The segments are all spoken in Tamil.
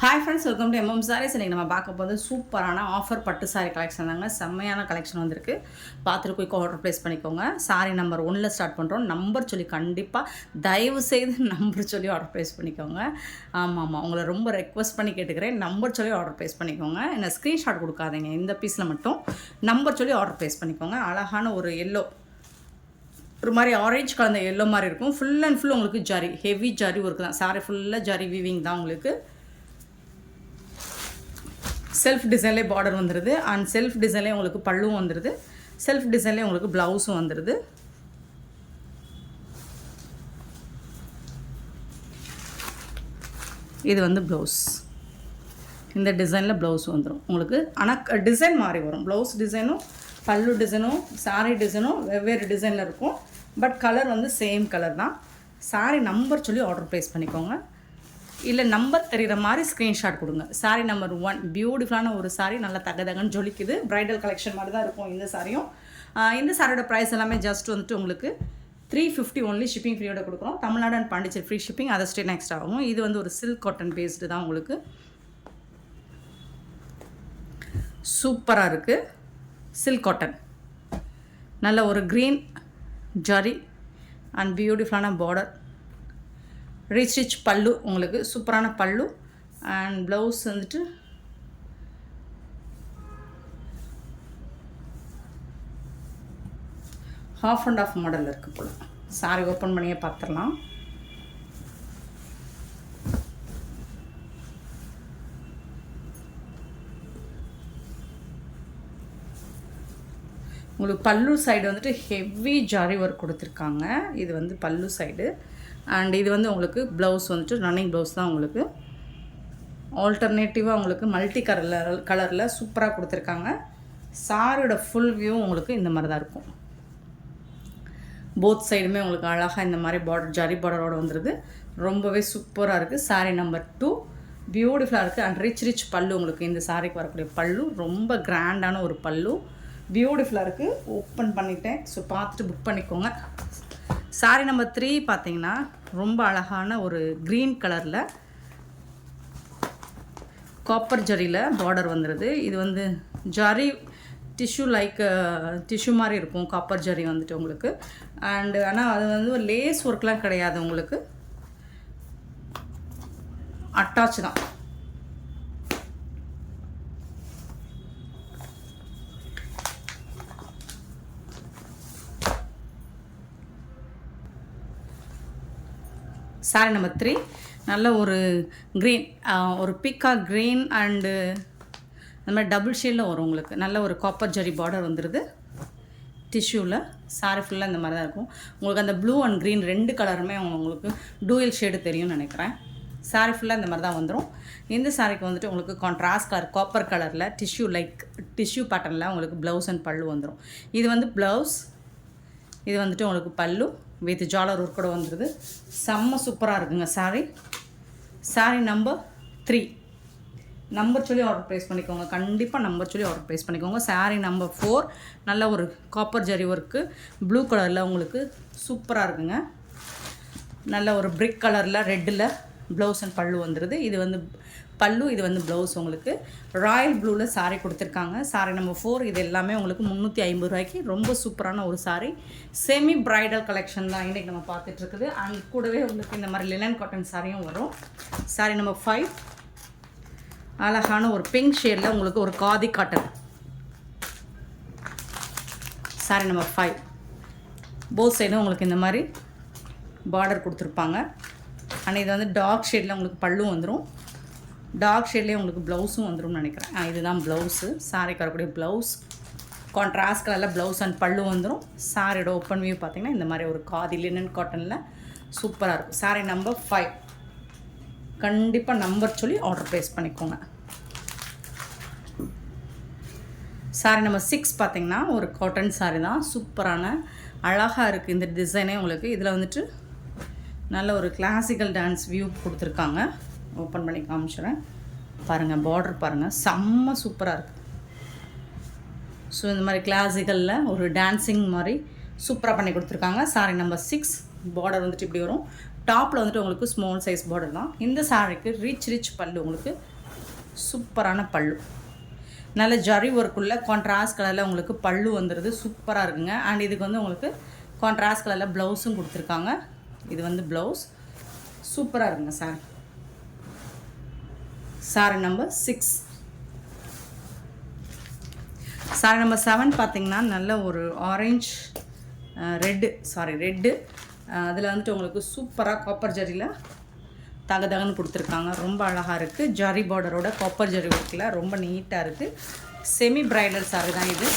Hi friends, welcome to MM Sarees. இன்றைக்கி நம்ம பார்க்க போது சூப்பரான ஆஃபர் பட்டு சாரீ கலெக்ஷன் தாங்க. செம்மையான கலெக்ஷன் வந்திருக்கு. பார்த்துட்டு குயிக்காக ஆர்டர் ப்ளேஸ் பண்ணிக்கோங்க. சாரீ நம்பர் 1ல் ஸ்டார்ட் பண்ணுறோம். நம்பர் சொல்லி கண்டிப்பாக தயவு செய்து நம்பர் சொல்லி ஆர்டர் ப்ளேஸ் பண்ணிக்கோங்க. ஆமாம், உங்களை ரொம்ப ரெக்வஸ்ட் பண்ணி கேட்டுக்கிறேன். நம்பர் சொல்லி ஆர்டர் ப்ளேஸ் பண்ணிக்கோங்க. என்ன ஸ்க்ரீன்ஷாட் கொடுக்காதீங்க. இந்த பீஸில் மட்டும் நம்பர் சொல்லி ஆர்டர் ப்ளேஸ் பண்ணிக்கோங்க. அழகான ஒரு எல்லோ, ஒரு மாதிரி ஆரேஞ்ச் கலந்த எல்லோ மாதிரி இருக்கும். ஃபுல் அண்ட் ஃபுல் உங்களுக்கு ஜரி, ஹெவி ஜரி ஒர்க் தான். சாரீ ஃபுல்லாக ஜரி வீவிங் தான். உங்களுக்கு செல்ஃப் டிசைன்லேயே பார்டர் வந்துடுது. அண்ட் செல்ஃப் டிசைன்லேயே உங்களுக்கு பல்லுவும் வந்துடுது. செல்ஃப் டிசைன்லேயே உங்களுக்கு ப்ளவுஸும் வந்துடுது. இது வந்து ப்ளவுஸ். இந்த டிசைனில் ப்ளவுஸ் வந்துடும் உங்களுக்கு. ஆனால் டிசைன் மாறி வரும். ப்ளவுஸ் டிசைனும் பல்லு டிசைனும் சாரீ டிசைனும் வெவ்வேறு டிசைனில் இருக்கும். பட் கலர் வந்து சேம் கலர் தான். சாரீ நம்பர் சொல்லி ஆர்டர் ப்ளேஸ் பண்ணிக்கோங்க. இல்லை நம்பர் தெரிகிற மாதிரி ஸ்க்ரீன்ஷாட் கொடுங்க. சாரீ நம்பர் 1 பியூட்டிஃபுல்லான ஒரு சாரீ, நல்லா தகன்னு ஜொலிக்குது. ப்ரைடல் கலெக்ஷன் மாதிரி தான் இருக்கும் இந்த சாரியும். இந்த சாரியோட ப்ரைஸ் எல்லாமே ஜஸ்ட் வந்துட்டு உங்களுக்கு 350 ஒன்லி. ஷிப்பிங் ஃப்ரீயோட கொடுக்குறோம். Tamil Nadu and Pondicherry free shipping, அதை ஸ்டே நெக்ஸ்ட் ஆகும். இது வந்து ஒரு சில்க் காட்டன் பேஸ்டு தான். உங்களுக்கு சூப்பராக இருக்குது. சில்க் காட்டன், நல்ல ஒரு க்ரீன் ஜரி அண்ட் பியூட்டிஃபுல்லான பார்டர். ரிச் பல்லு, உங்களுக்கு சூப்பரான பல்லு. அண்ட் ப்ளவுஸ் வந்துட்டு ஹாஃப் அண்ட் ஆஃப் மாடலில் இருக்குது போல். சாரி ஓப்பன் பண்ணியே பார்த்துடலாம். உங்களுக்கு பல்லு சைடு வந்துட்டு ஹெவி ஜாரி ஒர்க் கொடுத்துருக்காங்க. இது வந்து பல்லு சைடு. அண்ட் இது வந்து உங்களுக்கு ப்ளவுஸ் வந்துட்டு ரன்னிங் ப்ளவுஸ் தான். உங்களுக்கு ஆல்டர்னேட்டிவாக உங்களுக்கு மல்டி கலரில் சூப்பராக கொடுத்துருக்காங்க. சாரியோட ஃபுல் வியூ உங்களுக்கு இந்த மாதிரி தான் இருக்கும். போத் சைடுமே உங்களுக்கு அழகாக இந்த மாதிரி பார்டர், ஜரி பார்டரோடு வந்துடுது. ரொம்பவே சூப்பராக இருக்குது. சாரீ நம்பர் 2 பியூட்டிஃபுல்லாக இருக்குது. அண்ட் ரிச் பல்லு. உங்களுக்கு இந்த சாரிக்கு வரக்கூடிய பல்லு ரொம்ப கிராண்டான ஒரு பல்லு, பியூட்டிஃபுல்லாக இருக்குது. ஓப்பன் பண்ணிட்டேன். ஸோ பார்த்துட்டு புக் பண்ணிக்கோங்க. சாரீ நம்பர் 3 பார்த்தீங்கன்னா ரொம்ப அழகான ஒரு க்ரீன் கலரில் காப்பர் ஜரியில் பார்டர் வந்துடுது. இது வந்து ஜரி டிஷ்யூ டிஷ்யூ மாதிரி இருக்கும் காப்பர் ஜரி வந்துட்டு உங்களுக்கு. அண்டு ஆனால் அது வந்து ஒரு லேஸ் ஒர்க்லாம் கிடையாது. உங்களுக்கு அட்டாச் தான். சாரீ நம்பர் 3 நல்ல ஒரு க்ரீன், ஒரு பீக்கா க்ரீன் அண்டு அந்த மாதிரி டபுள் ஷேடில் வரும். உங்களுக்கு நல்ல ஒரு காப்பர் ஜரி பார்டர் வந்துடுது டிஷ்யூவில். சாரீ ஃபுல்லாக இந்த மாதிரி தான் இருக்கும். உங்களுக்கு அந்த ப்ளூ அண்ட் க்ரீன் 2 கலருமே உங்களுக்கு டூயல் ஷேடு தெரியும்னு நினைக்கிறேன். சாரீ ஃபுல்லாக இந்த மாதிரி தான் வந்துடும். இந்த சாரீக்கு வந்துட்டு உங்களுக்கு கான்ட்ராஸ்ட் கலர் காப்பர் கலரில் டிஷ்யூ பேட்டர்னில் உங்களுக்கு ப்ளவுஸ் அண்ட் பல்லு வந்துடும். இது வந்து ப்ளவுஸ், இது வந்துட்டு உங்களுக்கு பல்லு வித் ஜாலர் ஒர்க் கூட வந்துடுது. செம்ம சூப்பராக இருக்குங்க சாரீ. சாரீ நம்பர் 3 நம்பர் சொல்லி ஆர்டர் ப்ளேஸ் பண்ணிக்கோங்க. கண்டிப்பாக நம்பர் சொல்லி ஆர்டர் ப்ளேஸ் பண்ணிக்கோங்க. சாரீ நம்பர் 4 நல்ல ஒரு காப்பர் ஜரி ஒர்க்கு ப்ளூ கலரில் உங்களுக்கு சூப்பராக இருக்குங்க. நல்ல ஒரு பிரிக் கலரில் ரெட்டில் ப்ளவுஸ் அண்ட் பல்லு வந்துடுது. இது வந்து பல்லு, இது வந்து ப்ளவுஸ். உங்களுக்கு ராயல் ப்ளூவில் சாரீ கொடுத்துருக்காங்க. சாரீ நம்பர் 4 இது எல்லாமே உங்களுக்கு 350 ரூபாய்க்கு ரொம்ப சூப்பரான ஒரு சாரீ. செமி ப்ரைடல் கலெக்ஷன் தான் இன்றைக்கி நம்ம பார்த்துட்ருக்குது. அண்ட் கூடவே உங்களுக்கு இந்த மாதிரி லினன் காட்டன் சாரியும் வரும். சாரீ நம்பர் 5 அழகான ஒரு பிங்க் ஷேடில் உங்களுக்கு ஒரு khadi cotton. Sari number 5 both சைடும் உங்களுக்கு இந்த மாதிரி பார்டர் கொடுத்துருப்பாங்க. ஆனால் இது வந்து டார்க் ஷேடில் உங்களுக்கு பல்லும் வந்துடும். டார்க் ஷேட்லேயே உங்களுக்கு ப்ளவுஸும் வந்துடும் நினைக்கிறேன். இதுதான் ப்ளவுஸு. சாரிக்கு வரக்கூடிய ப்ளவுஸ் கான்ட்ராஸ்ட் கலரில் ப்ளவுஸ் அண்ட் பல்லு வந்துடும். சாரியோட ஓப்பன் வியூ பார்த்திங்கன்னா இந்த மாதிரி ஒரு காதி லினன் காட்டனில் சூப்பராக இருக்கும். சாரீ நம்பர் 5 கண்டிப்பாக நம்பர் சொல்லி ஆர்டர் ப்ளேஸ் பண்ணிக்கோங்க. சாரீ நம்பர் 6 பார்த்திங்கன்னா ஒரு காட்டன் சாரீ தான். சூப்பரான அழகாக இருக்குது இந்த டிசைனே உங்களுக்கு. இதில் வந்துட்டு நல்ல ஒரு கிளாசிக்கல் டான்ஸ் வியூ கொடுத்துருக்காங்க. ஓப்பன் பண்ணி காமிச்சிடுறேன் பாருங்கள். பார்டர் பாருங்கள், செம்ம சூப்பராக இருக்குது. ஸோ இந்த மாதிரி கிளாசிக்கலில் ஒரு டான்ஸிங் மாதிரி சூப்பராக பண்ணி கொடுத்துருக்காங்க. சாரீ நம்பர் 6 பார்டர் வந்துட்டு இப்படி வரும். டாப்பில் வந்துட்டு உங்களுக்கு ஸ்மால் சைஸ் பார்டர் தான். இந்த சாரிக்கு ரிச் பல்லு, உங்களுக்கு சூப்பரான பல்லு, நல்ல ஜரி ஒர்க்குள்ள கான்ட்ராஸ்ட் கலரில் உங்களுக்கு பல்லு வந்துடுது. சூப்பராக இருக்குங்க. அண்ட் இதுக்கு வந்து உங்களுக்கு கான்ட்ராஸ்ட் கலரில் ப்ளவுஸும் கொடுத்துருக்காங்க. இது வந்து ப்ளவுஸ் சூப்பராக இருக்குங்க sorry. Sorry number 6. Sorry number 7 பார்த்திங்கன்னா நல்ல ஒரு ஆரஞ்ச் ரெட்டு அதில் வந்துட்டு உங்களுக்கு சூப்பராக காப்பர் ஜரியில் தகன்னு கொடுத்துருக்காங்க. ரொம்ப அழகாக இருக்குது. ஜரி பார்டரோட காப்பர் ஜரி ஒர்க்கில் ரொம்ப நீட்டாக இருக்குது. செமி பிரைடல் சாரி தான் இது.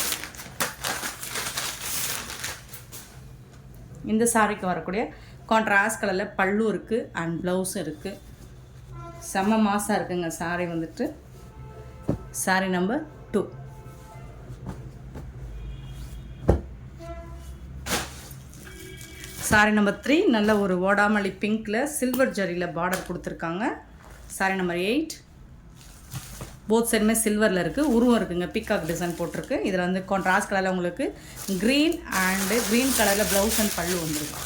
இந்த சாரிக்கு வரக்கூடிய கான்ட்ராஸ்ட் கலரில் பல்லு இருக்குது அண்ட் ப்ளவுஸும் இருக்குது. செம்ம மாசாக இருக்குங்க சாரி வந்துட்டு. Sorry number 2. சாரி நம்பர் 3 நல்ல ஒரு ஓடாமல்லி பிங்க்கில் சில்வர் ஜரியில் பார்டர் கொடுத்துருக்காங்க. சாரி நம்பர் 8 போத் சைடுமே சில்வரில் இருக்குது. உருவம் இருக்குங்க, பிக்காக் டிசைன் போட்டிருக்கு. இதில் வந்து கான்ட்ராஸ்ட் கலரில் உங்களுக்கு க்ரீன் கலரில் ப்ளவுஸ் அண்ட் பல்லு வந்துருக்கு.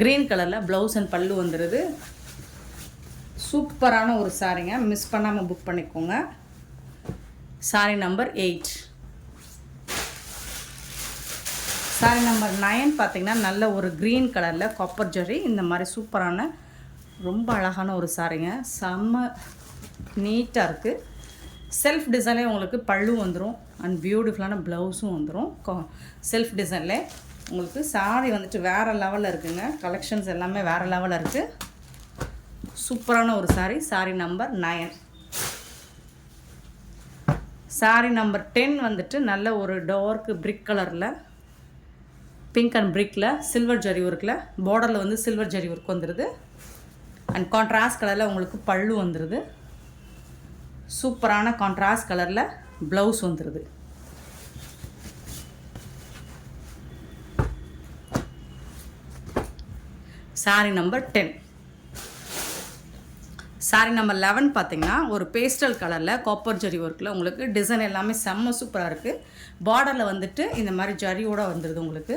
க்ரீன் கலரில் ப்ளவுஸ் அண்ட் பல்லு வந்துடுது. சூப்பரான ஒரு சாரிங்க, மிஸ் பண்ணாமல் புக் பண்ணிக்கோங்க. Sorry number 8. சாரி நம்பர் 9 பார்த்திங்கன்னா நல்ல ஒரு க்ரீன் கலரில் காப்பர் ஜரி, இந்த மாதிரி சூப்பரான ரொம்ப அழகான ஒரு சாரிங்க. செம்ம நீட்டாக இருக்குது. செல்ஃப் டிசைன்லேயே உங்களுக்கு பல்லு வந்துடும் அண்ட் பியூட்டிஃபுல்லான ப்ளவுஸும் வந்துடும். செல்ஃப் டிசைனில் உங்களுக்கு சாரி வந்துட்டு வேறு லெவலில் இருக்குங்க. கலெக்ஷன்ஸ் எல்லாமே வேறு லெவலில் இருக்குது. சூப்பரான ஒரு sorry. Sorry number 9. Sorry number 10 வந்துட்டு நல்ல ஒரு டார்க் பிரிக் கலரில் பிங்க் அண்ட் பிரிக்கில் சில்வர் ஜரி ஒர்க்கில் பார்டரில் வந்து சில்வர் ஜரி ஒர்க் வந்துடுது. அண்ட் கான்ட்ராஸ்ட் கலரில் உங்களுக்கு பல்லு வந்துடுது. சூப்பரான கான்ட்ராஸ்ட் கலரில் ப்ளவுஸ் வந்துடுது. Sorry number 10. சாரி நம்பர் 11 பார்த்திங்கன்னா ஒரு பேஸ்டல் கலரில் காப்பர் ஜரி ஒர்க்கில் உங்களுக்கு டிசைன் எல்லாமே செம்ம சூப்பராக இருக்குது. பார்டரில் வந்துட்டு இந்த மாதிரி ஜரியோடு வந்துடுது. உங்களுக்கு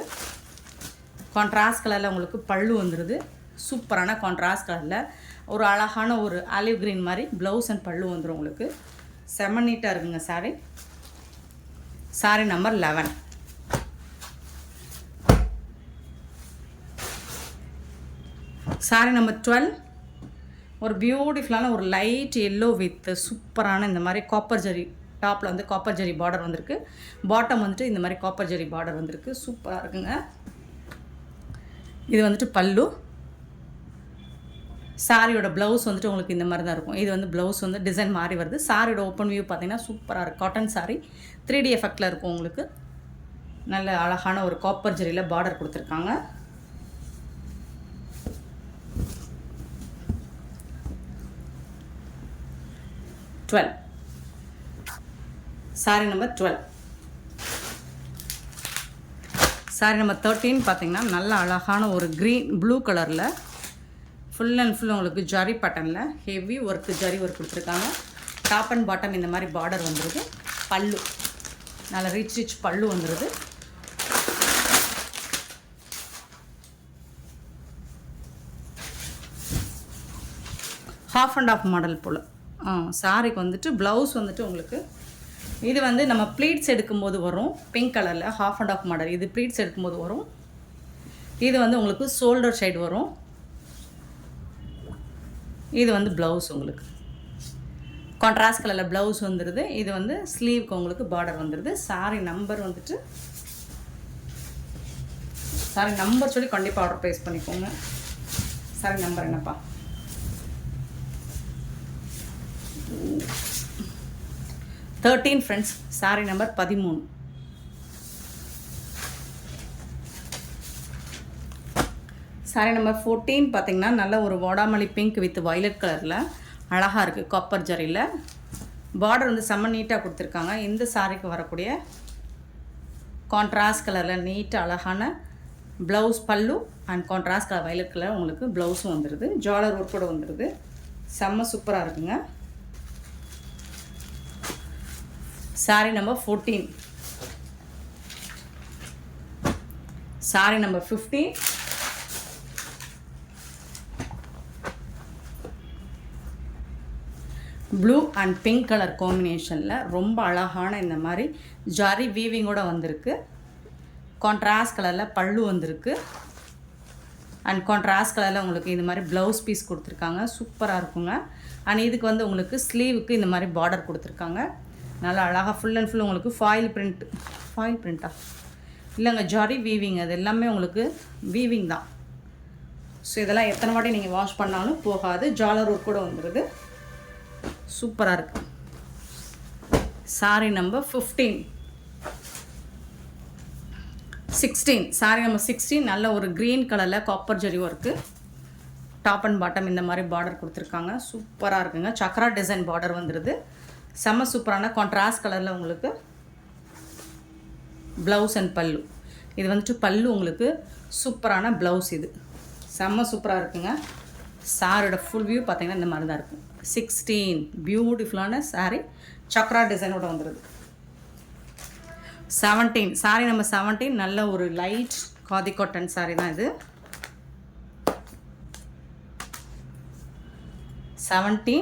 கான்ட்ராஸ்ட் கலரில் உங்களுக்கு பல்லு வந்துடுது. சூப்பரான கான்ட்ராஸ்ட் கலரில் ஒரு அழகான ஒரு ஆலிவ் க்ரீன் மாதிரி ப்ளவுஸ் அண்ட் பல்லு வந்துடும். உங்களுக்கு செம்ம நீட்டாக இருக்குங்க sorry. Sorry number 11. Sorry number 12 ஒரு பியூட்டிஃபுல்லான ஒரு லைட் எல்லோ வித் சூப்பரான இந்த மாதிரி காப்பர் ஜரி, டாப்பில் வந்து காப்பர் ஜரி பார்டர் வந்திருக்கு. பாட்டம் வந்துட்டு இந்த மாதிரி காப்பர் ஜரி பார்டர் வந்திருக்கு. சூப்பராக இருக்குங்க. இது வந்துட்டு பல்லு. சாரியோட ப்ளவுஸ் வந்துட்டு உங்களுக்கு இந்த மாதிரி தான் இருக்கும். இது வந்து ப்ளவுஸ் வந்து டிசைன் மாறி வருது. சாரியோட ஓப்பன் வியூ பார்த்திங்கன்னா சூப்பராக இருக்குது. காட்டன் சாரி 3D எஃபெக்டில் இருக்கும். உங்களுக்கு நல்ல அழகான ஒரு காப்பர் ஜரியில் பார்டர் கொடுத்துருக்காங்க. Sorry number 12. சாரி நம்பர் 13 பார்த்திங்கன்னா நல்ல அழகான ஒரு ப்ளூ கலரில் ஃபுல் அண்ட் ஃபுல் உங்களுக்கு ஜரி பேட்டர்னில் ஹெவி ஒர்க்கு ஜரி ஒர்க் கொடுத்துருக்காங்க. டாப் அண்ட் பாட்டம் இந்த மாதிரி பார்டர் வந்துடுது. பல்லு நல்ல ரிச் பல்லு வந்துடுது. ஹாஃப் அண்ட் ஆஃப் மாடல் போல். சாரிக்கு வந்துட்டு ப்ளவுஸ் வந்துட்டு உங்களுக்கு இது வந்து நம்ம ப்ளீட்ஸ் எடுக்கும்போது வரும். பிங்க் கலரில் ஹாஃப் அண்ட் ஆஃப் மாடல். இது ப்ளீட்ஸ் எடுக்கும்போது வரும். இது வந்து உங்களுக்கு ஷோல்டர் சைடு வரும். இது வந்து ப்ளவுஸ் உங்களுக்கு கான்ட்ராஸ்ட் கலரில் ப்ளவுஸ் வந்துடுது. இது வந்து ஸ்லீவுக்கு உங்களுக்கு பார்டர் வந்துடுது. சாரி நம்பர் வந்துட்டு சாரி நம்பர் சொல்லி கண்டிப்பாக ஆர்டர் ப்ளேஸ் பண்ணிக்கோங்க. சாரி நம்பர் என்னப்பா? 13 friends. Sorry number 13. Sorry number 14 பார்த்திங்கன்னா நல்ல ஒரு வாடாமல்லி பிங்க் வித் வயலட் கலரில் அழகாக இருக்குது. காப்பர் ஜரியில் பார்டர் வந்து செம்ம நீட்டாக கொடுத்துருக்காங்க. இந்த சாரிக்கு வரக்கூடிய கான்ட்ராஸ்ட் கலரில் நீட்டாக அழகான ப்ளவுஸ் பல்லு and contrast colour violet colour உங்களுக்கு ப்ளவுஸும் வந்துடுது. ஜாலர் ஒர்க்கோடு வந்துடுது. செம்ம சூப்பராக இருக்குங்க. Sorry number 14. saree number 15. Blue and pink colour காம்பினேஷனில் ரொம்ப அழகான இந்த மாதிரி ஜரி வீவிங்கோட வந்திருக்கு. கான்ட்ராஸ்ட் கலரில் பல்லு வந்திருக்கு. அண்ட் கான்ட்ராஸ்ட் கலரில் உங்களுக்கு இந்த மாதிரி ப்ளவுஸ் பீஸ் கொடுத்துருக்காங்க. சூப்பராக இருக்குங்க. அண்ட் இதுக்கு வந்து உங்களுக்கு ஸ்லீவுக்கு இந்த மாதிரி பார்டர் கொடுத்துருக்காங்க. நல்லா அழகாக ஃபுல் அண்ட் ஃபுல் உங்களுக்கு ஃபாயில் பிரிண்ட்டா இல்லைங்க, ஜரி வீவிங். அது எல்லாமே உங்களுக்கு வீவிங் தான். ஸோ இதெல்லாம் எத்தனை வாட்டி நீங்கள் வாஷ் பண்ணாலும் போகாது. ஜாலர் ஒர்க் கூட வந்துடுது. சூப்பராக இருக்குது. சாரி நம்பர் 16 சாரி நம்பர் 16 நல்ல ஒரு க்ரீன் கலரில் copper zari work. Top and bottom இந்த மாதிரி பார்டர் கொடுத்துருக்காங்க. சூப்பராக இருக்குங்க. சக்ரா டிசைன் பார்டர் வந்துடுது. செம்ம சூப்பரான கான்ட்ராஸ்ட் கலரில் உங்களுக்கு ப்ளவுஸ் அண்ட் பல்லு. இது வந்துட்டு பல்லு உங்களுக்கு சூப்பரான ப்ளவுஸ். இது செம்ம சூப்பராக இருக்குங்க. சாரியோட ஃபுல் வியூ பார்த்தீங்கன்னா இந்த மாதிரி தான் இருக்கும். 16 பியூட்டிஃபுல்லான சாரீ சக்ரா டிசைனோட வந்துடுது. 17 சாரி நம்பர் 17 நல்ல ஒரு லைட் காதி காட்டன் சாரீ தான் இது. 17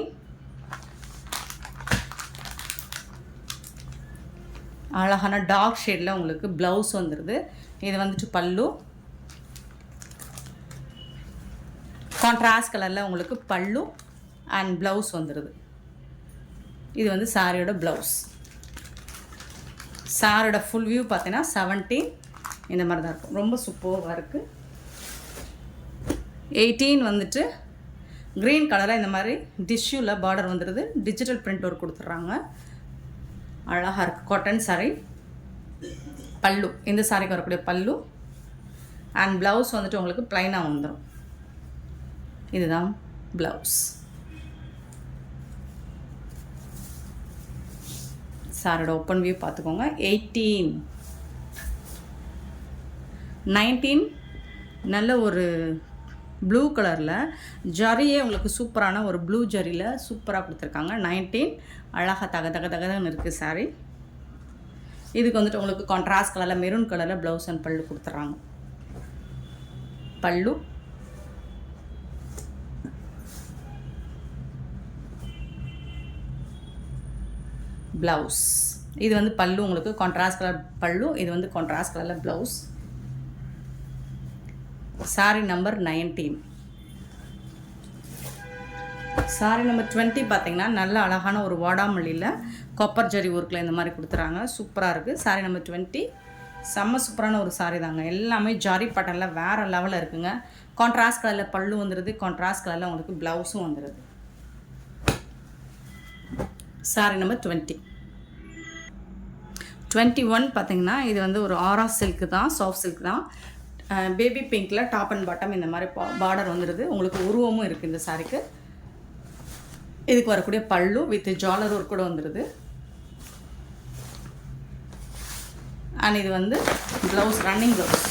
அழகான டார்க் ஷேடில் உங்களுக்கு ப்ளவுஸ் வந்துடுது. இது வந்துட்டு பல்லு. கான்ட்ராஸ்ட் கலரில் உங்களுக்கு பல்லு அண்ட் ப்ளவுஸ் வந்துடுது. இது வந்து சாரியோட ப்ளவுஸ். சாரியோட ஃபுல் வியூ பார்த்தீங்கன்னா 17 இந்த மாதிரி தான் இருக்கும். ரொம்ப சூப்பராக இருக்குது. 18 வந்துட்டு க்ரீன் கலராக இந்த மாதிரி டிஷ்யூவில் பார்டர் வந்துடுது. டிஜிட்டல் பிரிண்ட் ஒர்க் கொடுத்துட்றாங்க. அழகாக இருக்குது. காட்டன் சாரீ. பல்லு இந்த சாரிக்கு வரக்கூடிய பல்லு அண்ட் ப்ளவுஸ் வந்துட்டு உங்களுக்கு ப்ளைனாக வந்துடும். இதுதான் ப்ளவுஸ். சாரோட ஓப்பன் வியூ பார்த்துக்கோங்க. 18 19 நல்ல ஒரு ப்ளூ கலரில் ஜரியே உங்களுக்கு சூப்பரான ஒரு ப்ளூ ஜரியில் சூப்பராக கொடுத்துருக்காங்க. 19 அழகாக தகதகன்னு இருக்குது சாரீ. இதுக்கு வந்துட்டு உங்களுக்கு கான்ட்ராஸ்ட் கலரில் மெரூன் கலரில் ப்ளவுஸ் அண்ட் பல்லு கொடுத்துட்றாங்க. பல்லு ப்ளவுஸ். இது வந்து பல்லு உங்களுக்கு கான்ட்ராஸ்ட் கலர் பல்லு. இது வந்து கான்ட்ராஸ்ட் கலரில் blouse. Sorry number 19. Sorry number 20 பார்த்தீங்கன்னா நல்ல அழகான ஒரு வாடாமல்லியில் காப்பர் ஜரி ஒர்க்கில் இந்த மாதிரி கொடுத்துறாங்க. சூப்பராக இருக்குது. சாரி நம்பர் 20 செம்ம சூப்பரான ஒரு சாரி தாங்க. எல்லாமே ஜாரி பேட்டர்னில் வேறு லெவலில் இருக்குங்க. கான்ட்ராஸ்ட் கலரில் பல்லு வந்துடுது. கான்ட்ராஸ்ட் கலரில் உங்களுக்கு ப்ளவுஸும் வந்துடுது. Sorry number 20. 21 பார்த்தீங்கன்னா இது வந்து ஒரு ஆரா சில்க்கு தான், சாஃப்ட் சில்க் தான். பேபி பிங்க்கில் டாப் அண்ட் பாட்டம் இந்த மாதிரி பார்டர் வந்துடுது. உங்களுக்கு உருவமும் இருக்குது இந்த சாரிக்கு. இதுக்கு வரக்கூடிய பல்லு வித் ஜாலர் ஒர்க் கூட வந்துடுது. அண்ட் இது வந்து ப்ளவுஸ், ரன்னிங் ப்ளவுஸ்.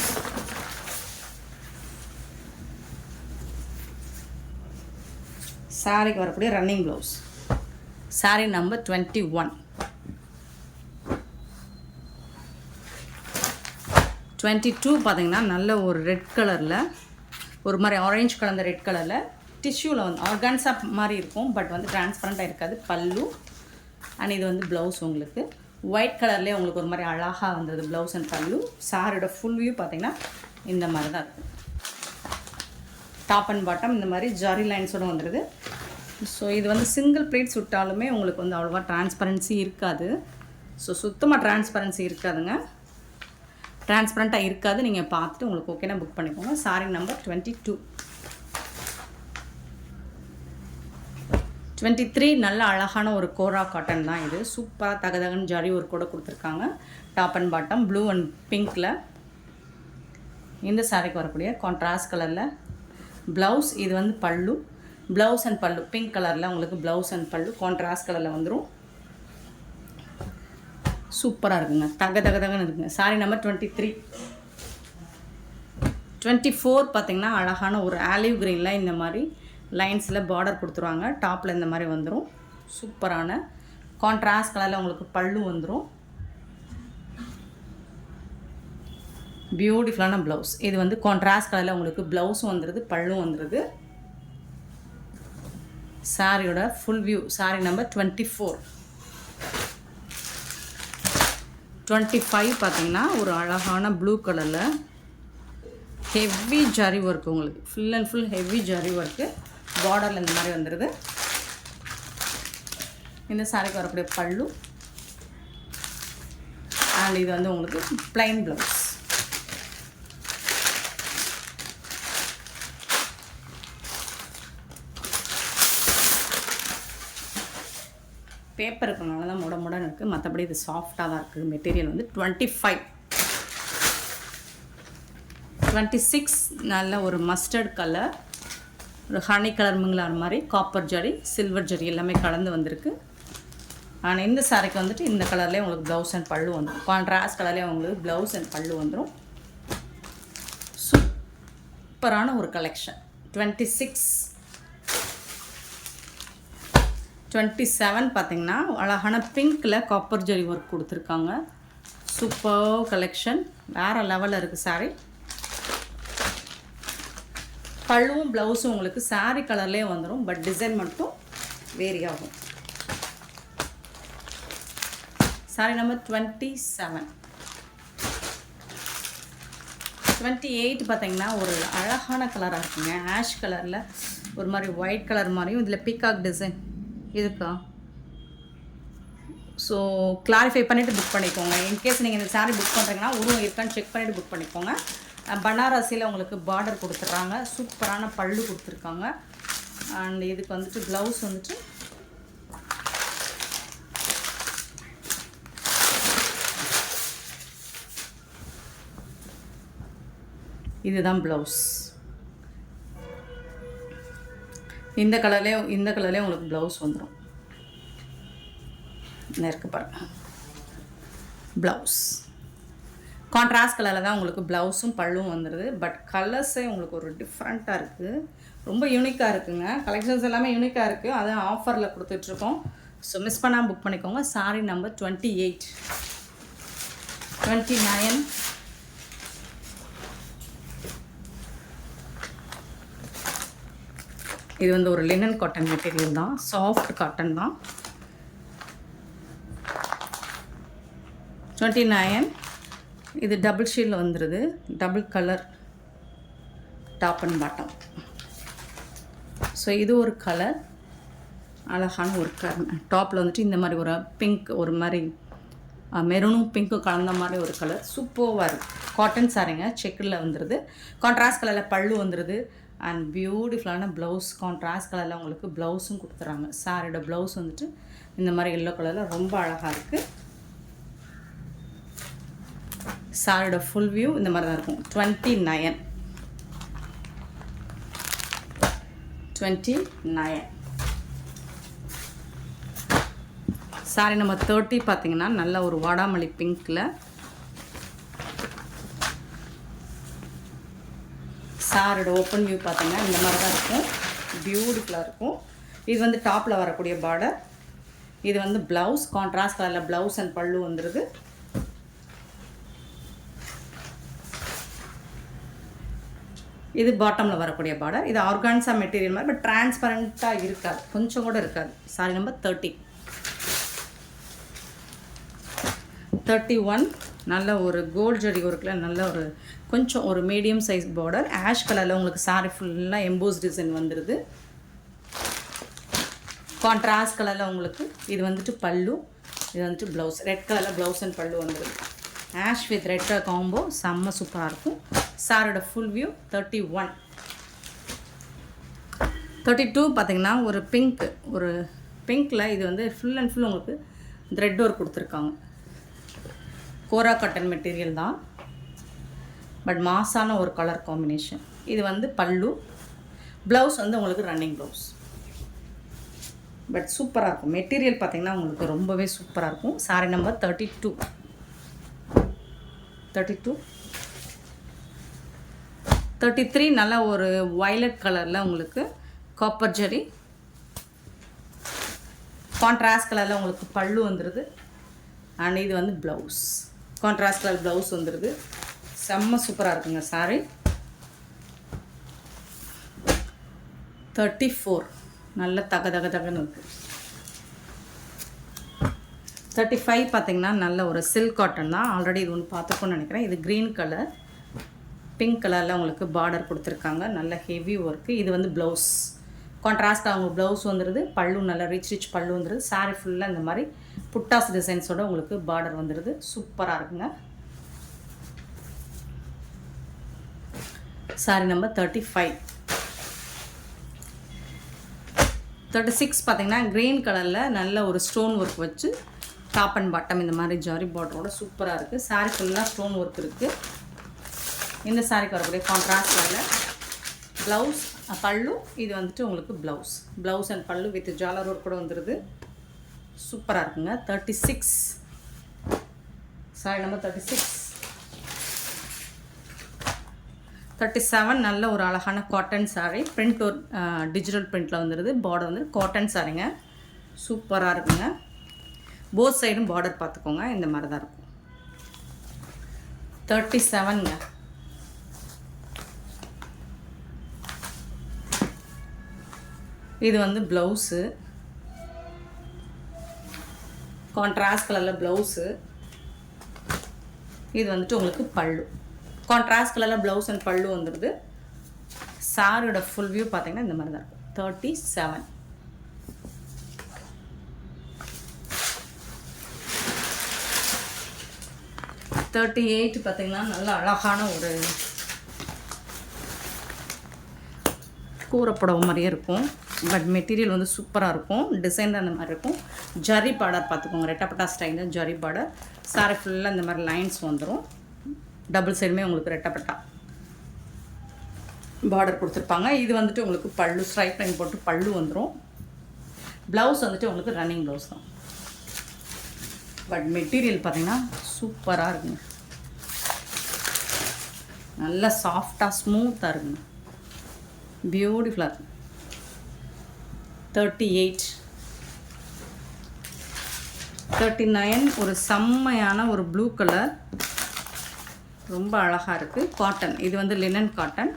சாரிக்கு வரக்கூடிய ரன்னிங் ப்ளவுஸ். Sorry number 21. 22 பார்த்தீங்கன்னா நல்ல ஒரு ரெட் கலரில் ஒரு மாதிரி ஆரஞ்சு கலந்த ரெட் கலரில் டிஷ்யூவில் வந்து ஆர்கான்ஸா மாதிரி இருக்கும். பட் வந்து டிரான்ஸ்பரண்ட்டாக இருக்காது. பல்லு அண்ட் இது வந்து ப்ளவுஸ் உங்களுக்கு ஒயிட் கலர்லேயே உங்களுக்கு ஒரு மாதிரி அழகாக வந்தது ப்ளவுஸ் அண்ட் பல்லு. சாரியோட ஃபுல் வியூ பார்த்தீங்கன்னா இந்த மாதிரி தான் இருக்கும். டாப் அண்ட் பாட்டம் இந்த மாதிரி ஜாரி லைன்ஸோடு வந்துடுது. ஸோ இது வந்து சிங்கிள் ப்ளேட் சுட்டாலுமே உங்களுக்கு வந்து அவ்வளோவா டிரான்ஸ்பரன்சி இருக்காது. ஸோ சுத்தமாக டிரான்ஸ்பரன்சி இருக்காதுங்க. டிரான்ஸ்பரண்ட்டாக இருக்காது. நீங்கள் பார்த்துட்டு உங்களுக்கு ஓகேனா புக் பண்ணிக்கோங்க. Sorry number 22. 23 நல்ல அழகான ஒரு கோரா காட்டன் தான் இது. சூப்பராக தகதகன்னு ஜரி ஒரு கூட கொடுத்துருக்காங்க. Top and bottom blue and பிங்க்கில் இந்த சாரிக்கு வரக்கூடிய கான்ட்ராஸ்ட் கலரில் ப்ளவுஸ். இது வந்து பல்லு, ப்ளவுஸ் அண்ட் பல்லு பிங்க் கலரில் உங்களுக்கு ப்ளவுஸ் அண்ட் பல்லு கான்ட்ராஸ்ட் கலரில் வந்துடும். சூப்பராக இருக்குங்க. தகதகன்னு இருக்குங்க. Sorry number 23. 24 பார்த்திங்கன்னா அழகான ஒரு ஆலிவ் க்ரீனில் இந்த மாதிரி லைன்ஸில் பார்டர் கொடுத்துருவாங்க. டாப்பில் இந்த மாதிரி வந்துடும். சூப்பரான கான்ட்ராஸ்ட் கலரில் உங்களுக்கு பல்லு வந்துடும். பியூட்டிஃபுல்லான ப்ளவுஸ். இது வந்து கான்ட்ராஸ்ட் கலரில் உங்களுக்கு ப்ளவுஸும் வந்துடுது, பல்லும் வந்துடுது. சாரியோட ஃபுல் வியூ. Sorry number 24. 25 பார்த்தீங்கன்னா ஒரு அழகான ப்ளூ கலரில் ஹெவி ஜரி ஒர்க் உங்களுக்கு. Full and full heavy zari work. பார்டரில் இந்த மாதிரி வந்துடுது. இந்த சாரிக்கு வரக்கூடிய பல்லு. அண்ட் இது வந்து உங்களுக்கு ப்ளைன் ப்ளவுஸ். பேப்பர் இருக்கிறனால தான் முடன்னு இருக்குது, மற்றபடி இது சாஃப்டாக தான் இருக்குது. மெட்டீரியல் வந்து 25. 26 நல்ல ஒரு மஸ்டர்ட் கலர், ஒரு ஹனி கலர் மிங்கிலான மாதிரி காப்பர் ஜரி சில்வர் ஜரி எல்லாமே கலந்து வந்திருக்கு. ஆனால் இந்த சாரிக்கு வந்துட்டு இந்த கலர்லேயே உங்களுக்கு ப்ளவுஸ் அண்ட் பல்லு வந்துடும். கான்ட்ராஸ்ட் கலர்லேயே உங்களுக்கு ப்ளவுஸ் அண்ட் பல்லு வந்துடும். சூப்பரான ஒரு கலெக்ஷன். 26. 27 பார்த்திங்கன்னா அழகான பிங்க்கில் காப்பர் ஜரி ஒர்க் கொடுத்துருக்காங்க. சூப்பர் கலெக்ஷன், வேறு லெவலில் இருக்குது சாரி. பல்லுவும் ப்ளவுஸும் உங்களுக்கு சாரி கலர்லேயே வந்துடும், பட் டிசைன் மட்டும் வேரி ஆகும். Sorry number 27. 28 பார்த்திங்கன்னா ஒரு அழகான கலராக இருக்குங்க. ஆஷ் கலரில் ஒரு மாதிரி ஒயிட் கலர் மாதிரியும் இதில் பீகாக் டிசைன் இருக்கா. ஸோ கிளாரிஃபை பண்ணிவிட்டு புக் பண்ணிக்கோங்க. இன்கேஸ் நீங்கள் இந்த சாரீ புக் பண்ணுறீங்கன்னா உருவம் இருக்கான்னு செக் பண்ணிவிட்டு புக் பண்ணிக்கோங்க. பனாரசியில் உங்களுக்கு பார்டர் கொடுத்துட்றாங்க, சூப்பரான பல்லு கொடுத்துருக்காங்க. அண்ட் இதுக்கு வந்துட்டு ப்ளவுஸ் வந்துட்டு இதுதான் ப்ளவுஸ். இந்த கலர்லேயே உங்களுக்கு ப்ளவுஸ் வந்துடும். இருக்கு பாருங்க, ப்ளவுஸ் கான்ட்ராஸ்ட் கலரில் தான் உங்களுக்கு ப்ளவுஸும் பல்லும் வந்துடுது. பட் கலர்ஸே உங்களுக்கு ஒரு டிஃப்ரெண்ட்டாக இருக்குது, ரொம்ப யூனிக்காக இருக்குங்க. கலெக்ஷன்ஸ் எல்லாமே யூனிக்காக இருக்குது, அதான் ஆஃபரில் கொடுத்துட்ருக்கோம். ஸோ மிஸ் பண்ணாமல் புக் பண்ணிக்கோங்க. Sorry number 28. 29. இது வந்து ஒரு லினன் காட்டன் மெட்டீரியல் தான், சாஃப்ட் காட்டன் தான். 29. இது டபுள் ஷீல்டில் வந்துடுது, double colour top and bottom. So இது ஒரு கலர், அழகான ஒரு டாப்பில் வந்துட்டு இந்த மாதிரி ஒரு பிங்க், ஒரு மாதிரி மெரூனும் பிங்க்கும் கலந்த மாதிரி ஒரு கலர். சூப்பராக இருக்குது. காட்டன் சாரிங்க, செக்கில் வந்துடுது. கான்ட்ராஸ்ட் கலரில் பல்லு வந்துடுது. அண்ட் பியூட்டிஃபுல்லான ப்ளவுஸ், கான்ட்ராஸ்ட் கலரில் உங்களுக்கு ப்ளவுஸும் கொடுத்துட்றாங்க. சாரியோட ப்ளவுஸ் வந்துட்டு இந்த மாதிரி எல்லோ கலரில் ரொம்ப அழகாக இருக்குது. சாரியோட ஃபுல் வியூ இந்த மாதிரி தான் இருக்கும். 29. 29. சாரி நம்பர் 30 பார்த்தீங்கன்னா நல்ல ஒரு வாடாமல்லி பிங்க்கில். சாரியோட ஓப்பன் வியூ பார்த்தீங்கன்னா இந்த மாதிரி தான் இருக்கும், பியூட்டிஃபுல்லாக இருக்கும். இது வந்து டாப்பில் வரக்கூடிய பார்டர். இது வந்து ப்ளவுஸ், கான்ட்ராஸ்ட் கலரில் ப்ளவுஸ் அண்ட் பல்லு வந்துடுது. இது பாட்டமில் வரக்கூடிய பார்டர். இது ஆர்கான்ஸா மெட்டீரியல் மாதிரி, பட் டிரான்ஸ்பரண்ட்டாக இருக்காது, கொஞ்சம் கூட இருக்காது. Sorry number 30. 31 நல்ல ஒரு கோல்ட் ஜரி ஒர்க்கில் நல்ல ஒரு கொஞ்சம் ஒரு மீடியம் சைஸ் பார்டர். ஆஷ் கலரில் உங்களுக்கு சாரி ஃபுல்லாக எம்போஸ் டிசைன் வந்துடுது. கான்ட்ராஸ்ட் கலரில் உங்களுக்கு இது வந்துட்டு பல்லு, இது வந்துட்டு ப்ளவுஸ். ரெட் கலரில் ப்ளவுஸ் அண்ட் பல்லு வந்துடுது. ஆஷ் வித் ரெட் காம்போ செம்ம சூப்பராக இருக்கும். சாரோட ஃபுல் வியூ 31. 32 பார்த்திங்கன்னா ஒரு பிங்க், ஒரு பிங்க்கில் இது வந்து ஃபுல் அண்ட் ஃபுல் உங்களுக்கு த்ரெட் ஒர்க் கொடுத்துருக்காங்க. கோரா காட்டன் மெட்டீரியல் தான், பட் மாசான ஒரு கலர் காம்பினேஷன். இது வந்து பல்லு, ப்ளவுஸ் வந்து உங்களுக்கு ரன்னிங் ப்ளவுஸ். பட் சூப்பராக இருக்கும் மெட்டீரியல், பார்த்திங்கன்னா உங்களுக்கு ரொம்பவே சூப்பராக இருக்கும். Sorry number 32. 33 நல்ல ஒரு வயலட் கலரில் உங்களுக்கு காப்பர் ஜரி, கான்ட்ராஸ்ட் கலரில் உங்களுக்கு பல்லு வந்துடுது. அண்ட் இது வந்து ப்ளவுஸ், கான்ட்ராஸ்ட் கலர் ப்ளவுஸ் வந்துடுது. செம்ம சூப்பராக இருக்குங்க சாரி. 34 நல்ல தகன்னு இருக்குது. 35 பார்த்திங்கன்னா நல்ல ஒரு சில்க் காட்டன் தான். ஆல்ரெடி இது ஒன்று பார்த்துக்கோன்னு நினைக்கிறேன். இது க்ரீன் கலர், பிங்க் கலரில் உங்களுக்கு பார்டர் கொடுத்துருக்காங்க. நல்ல ஹெவி ஒர்க்கு. இது வந்து ப்ளவுஸ் கான்ட்ராஸ்ட் அவங்க ப்ளவுஸ் வந்துடுது. பல்லு நல்ல ரிச் பல்லு வந்துடுது. சாரீ ஃபுல்லாக இந்த மாதிரி புட்டாஸ் டிசைன்ஸோட உங்களுக்கு பார்டர் வந்துடுது. சூப்பராக இருக்குங்க. சாரீ நம்பர் 35. 36 பார்த்திங்கன்னா க்ரீன் கலரில் நல்ல ஒரு ஸ்டோன் ஒர்க் வச்சு டாப் அண்ட் பாட்டம் இந்த மாதிரி ஜாரி பார்டரோட சூப்பராக இருக்குது. சாரீ ஃபுல்லாக ஸ்டோன் ஒர்க் இருக்குது. இந்த சாரீக்கு வரக்கூடிய கான்ட்ராஸ்ட் கலரில் ப்ளவுஸ் பல்லு. இது வந்துட்டு உங்களுக்கு ப்ளவுஸ் அண்ட் பல்லு வித் ஜாலர் ஒர்க் கூட வந்துடுது. சூப்பராக இருக்குங்க. 36 சாரி நம்பர் 36. 37 நல்ல ஒரு அழகான காட்டன் சாரீ. பிரிண்ட் ஒரு டிஜிட்டல் பிரிண்டில் வந்துடுது. பார்டர் வந்து காட்டன் சாரீங்க. சூப்பராக இருக்குங்க. போத் சைடும் பார்டர் பார்த்துக்கோங்க. இந்த மாதிரி தான் இருக்கும். 37ங்க. இது வந்து ப்ளவுஸு கான்ட்ராஸ்ட் கலரில் ப்ளவுஸு. இது வந்துட்டு உங்களுக்கு பல்லு கான்ட்ராஸ்ட் கலரில் ப்ளவுஸ் அண்ட் பல்லு வந்துடுது. சாரியோட ஃபுல் வியூ பார்த்தீங்கன்னா இந்த மாதிரி தான் இருக்கும். 37. 38 பார்த்தீங்கன்னா நல்ல அழகான ஒரு கூரைப்புடவை மாதிரியே இருக்கும். பட் மெட்டீரியல் வந்து சூப்பராக இருக்கும். டிசைன் அந்த மாதிரி இருக்கும். ஜரி பார்டர் பார்த்துக்கோங்க. ரெட்டப்பட்டா ஸ்டைலில் ஜரி பார்டர். சாரி ஃபுல்லாக இந்த மாதிரி லைன்ஸ் வந்துடும். டபுள் சைடுமே உங்களுக்கு ரெட்டப்பட்டா பார்டர் கொடுத்துருப்பாங்க. இது வந்துட்டு உங்களுக்கு பல்லு ஸ்ட்ரைட் லைன் போட்டு பல்லு வந்துடும். ப்ளவுஸ் வந்துட்டு உங்களுக்கு ரன்னிங் ப்ளவுஸ் தான். பட் மெட்டீரியல் பார்த்திங்கன்னா சூப்பராக இருக்குங்க. நல்லா சாஃப்டாக ஸ்மூத்தாக இருக்குங்க. பியூட்டிஃபுல்லாக இருக்கும். 38. 39 ஒரு செம்மையான ஒரு ப்ளூ கலர். ரொம்ப அழகாக இருக்குது. காட்டன். இது வந்து லினன் காட்டன்.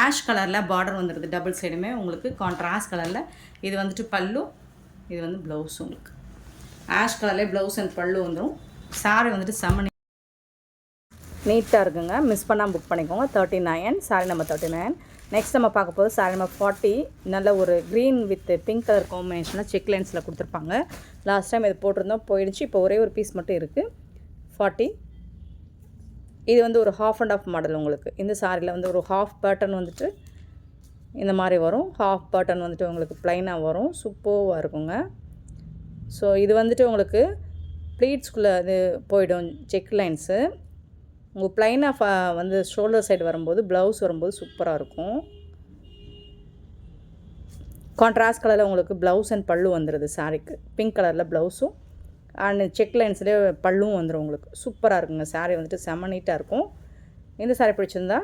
ஆஷ் கலரில் பார்டர் வந்துடுது. டபுள் சைடுமே உங்களுக்கு கான்ட்ராஸ்ட் கலரில். இது வந்துட்டு பல்லு. இது வந்து ப்ளவுஸ். உங்களுக்கு ஆஷ் கலர்லேயே ப்ளவுஸ் அண்ட் பல்லு வந்துடும். சாரி வந்துட்டு செம்ம நீட்டாக இருக்குங்க. மிஸ் பண்ணால் புக் பண்ணிக்கோங்க. 39 சாரி நம்பர் 39. நெக்ஸ்ட் நம்ம பார்க்க போது சாரி நம்பர் 40. நல்ல ஒரு க்ரீன் வித் பிங்க் கலர் காம்பினேஷனில் செக் லைன்ஸில் கொடுத்துருப்பாங்க. லாஸ்ட் டைம் இது போட்டிருந்தோம், போயிடுச்சு. இப்போ ஒரே ஒரு பீஸ் மட்டும் இருக்குது. 40. இது வந்து ஒரு ஹாஃப் அண்ட் ஆஃப் மாடல். உங்களுக்கு இந்த சாரியில் வந்து ஒரு ஹாஃப் பேட்டர்ன் வந்துட்டு இந்த மாதிரி வரும். ஹாஃப் பேட்டர்ன் வந்துட்டு உங்களுக்கு ப்ளைனாக வரும். சூப்பராக இருக்குங்க. ஸோ இது வந்துட்டு உங்களுக்கு ப்ளீட்ஸ்குள்ளே இது போயிடும் செக் லைன்ஸு. உங்கள் ப்ளைனாக வந்து ஷோல்டர் சைடு வரும்போது ப்ளவுஸ் வரும்போது சூப்பராக இருக்கும். கான்ட்ராஸ்ட் கலரில் உங்களுக்கு ப்ளவுஸ் அண்ட் பல்லு வந்துடுது. சாரிக்கு பிங்க் கலரில் ப்ளவுஸும் அண்ட் செக் லைன்ஸ்லேயே பல்லும் வந்துடும். உங்களுக்கு சூப்பராக இருக்குங்க. சாரீ வந்துட்டு செம்ம நீட்டாக இருக்கும். இந்த சாரீ பிடிச்சிருந்தா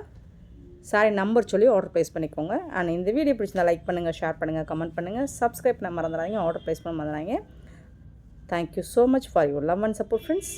சாரீ நம்பர் சொல்லி ஆர்டர் ப்ளேஸ் பண்ணிக்கோங்க. அண்ட் இந்த வீடியோ பிடிச்சிருந்தா லைக் பண்ணுங்கள், ஷேர் பண்ணுங்கள், கமெண்ட் பண்ணுங்கள், சப்ஸ்கிரைப் பண்ண மறந்துடாதீங்க, ஆர்டர் ப்ளேஸ் பண்ண மறந்துடாதீங்க. Thank you so much for your love and support friends.